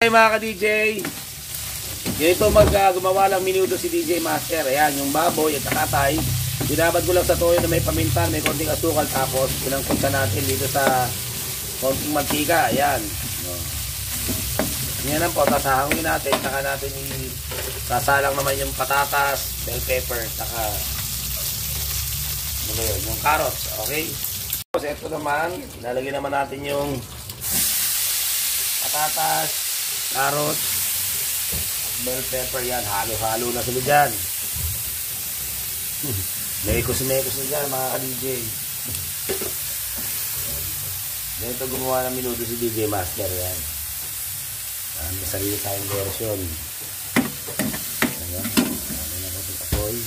Okay mga ka-DJ, ganito gumawa lang minuto si DJ Master. Ayan, yung baboy at kakatay. Binabad ko lang sa toyo na may paminta, may konting asukal. Tapos pinangkot natin dito sa konting mantika. Ayan. Yan lang po, tasahangin natin. Saka natin sasalang naman yung patatas, bell pepper, saka ano yun, yung carrots. Okay? Tapos ito naman, ilalagay naman natin yung patatas, carrots, bell pepper. Yan, halo-halo na sila dyan. Mekos na dyan mga ka-DJ. Ganito gumawa ng minuto si DJ Master. Yan, may sarili tayong version. Ayan, ano na natin apoy.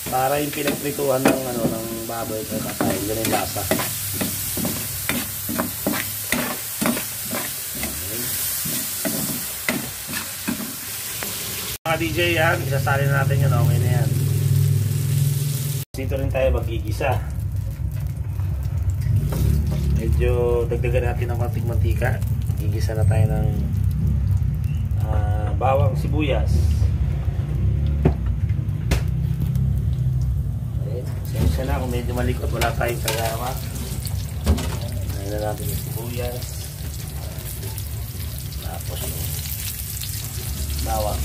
Para yung pinagprituhan ng ng baboy at kakatay, ganun yung lasa. Mga DJ, yan, isasali na natin yan. Okay na yan. Dito rin tayo magigisa. Medyo dagdagan natin ng konting mantika. Gigisa na tayo ng bawang sibuyas. Okay. Sensya na kung medyo malikot, wala tayong tagama. Ngayon na natin yung sibuyas. Tapos yung bawang.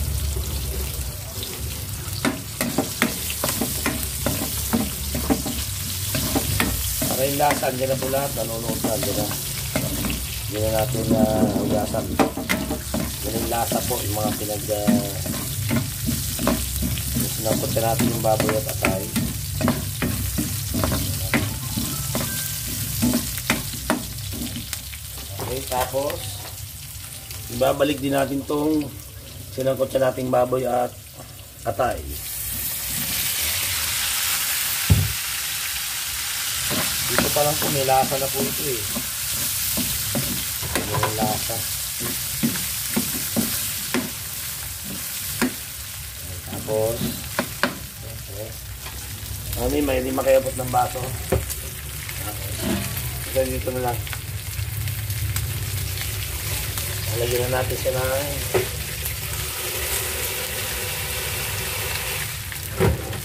Para yung lasa, andyan na po lahat, nanonood na, andyan na. Hindi na natin hugasan. Yan yung lasa po, yung mga sinampot na natin yung baboy at atay. Okay, tapos ibabalik din natin itong sinangkot sa nating baboy at atay. Dito pa lang po, may lasa na po ito eh. May lasa. Tapos, may hindi makayabot ng baso. Okay. Dito na lang. Nalagyan na natin siya ng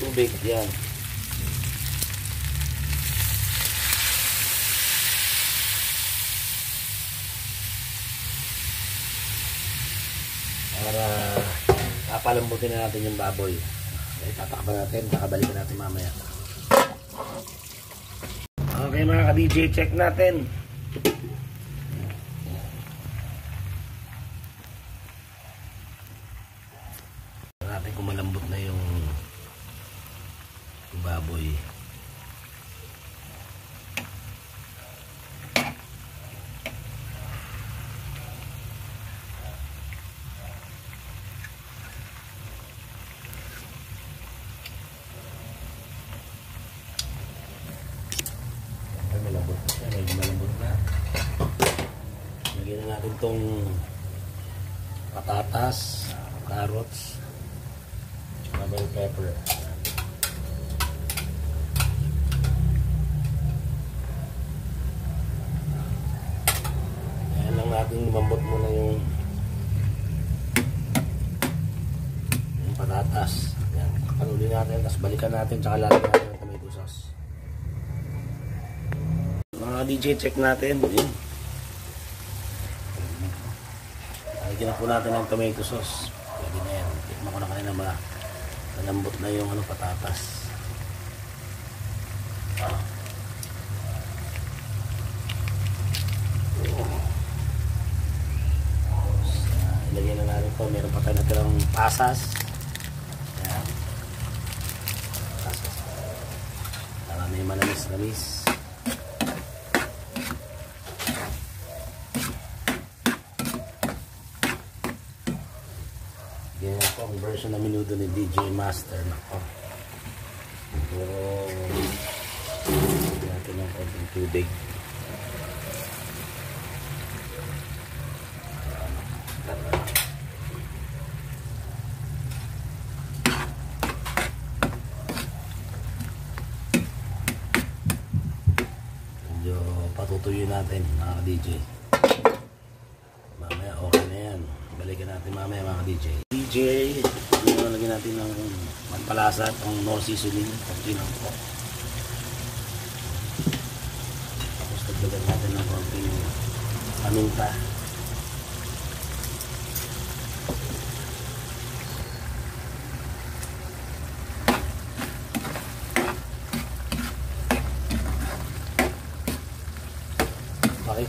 tubig. Yan. Para papalambutin na natin yung baboy. Okay, tatakpan natin, kakabalikan natin mamaya. Okay mga ka-DJ, check natin. Natin kung malambot na yung baboy. Medyo malambot na. Lagyan na natin itong patatas, carrots, bell pepper. Ayan lang natin, lumambot muna yung patatas. Ayan, panuloy natin, tapos balikan natin, tsaka lalagyan natin ng tomato sauce. Mga DJ, check natin. Lagyan na po natin ng tomato sauce. Pwede na yan. Tikman ko na kanina ba malambot na yung patatas. Ilagyan na natin ito. Meron pa tayo natirang pasas. Ayan. Pasas. Para may manamis-namis. Ganyan po ang version na minuto ni DJ Master. Nako. Pero natin ng konting tubig. Medyo patutuyin natin mga DJ. Mamaya okay na yan. Balikan natin mamaya mga DJ. DJ, lagyan natin ng manpalasa at ang no seasoning. Kunti lang po. Tapos tagdagan natin ng konting paminta.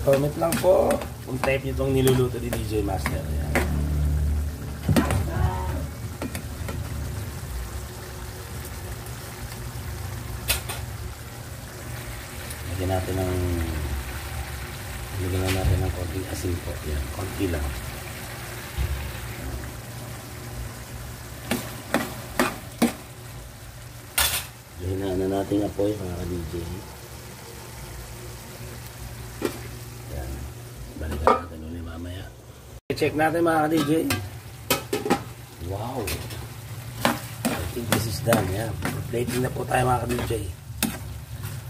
Comment lang po kung type nyo itong niluluto ni DJ Master. Ayan. Lagyan natin ng konting asin po. Ayan, konti lang. Hinaan na natin apoy mga ka-DJ. Balikan natin ulit mamaya. Check natin mga ka-DJ. Wow! I think this is done. Yeah. Plating na po tayo mga ka-DJ.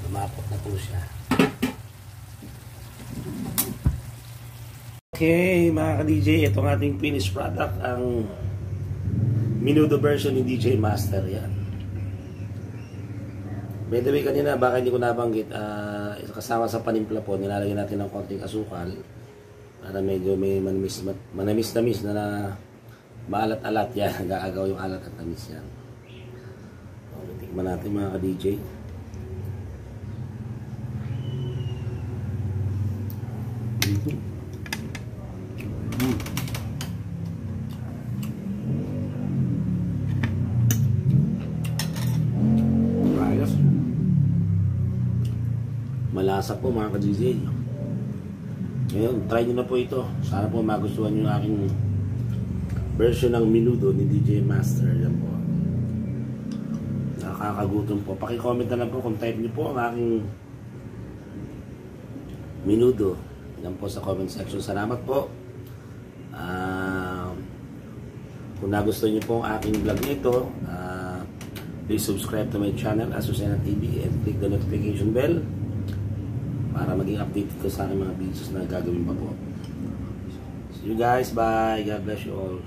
Lumapot na po siya. Okay mga ka-DJ. Ito ang ating finished product. Ang menudo version ni DJ Master. Yan. By the way, kanina baka hindi ko nabanggit. Kasama sa panimpla po, nilalagyan natin ng konting asukal. Para medyo may manamis-namis na maalat-alat yan. Nag-aagaw yung alat at tamis yan. Okay, tikman natin mga ka-DJ. Ayos. Malasa po mga ka-DJ. Ngayon, try nyo na po ito. Sana po magustuhan nyo yung aking version ng menudo ni DJ Master. Yan po. Nakakagutom po. Paki-comment na lang po kung type nyo po ang aking menudo. Yan po sa comment section. Salamat po. Kung nagustuhan nyo po ang aking vlog nito, please subscribe to my channel, Azucena TV, and click the notification bell para maging updated ko sa aking mga videos na gagawin pa po. See you guys. Bye. God bless you all.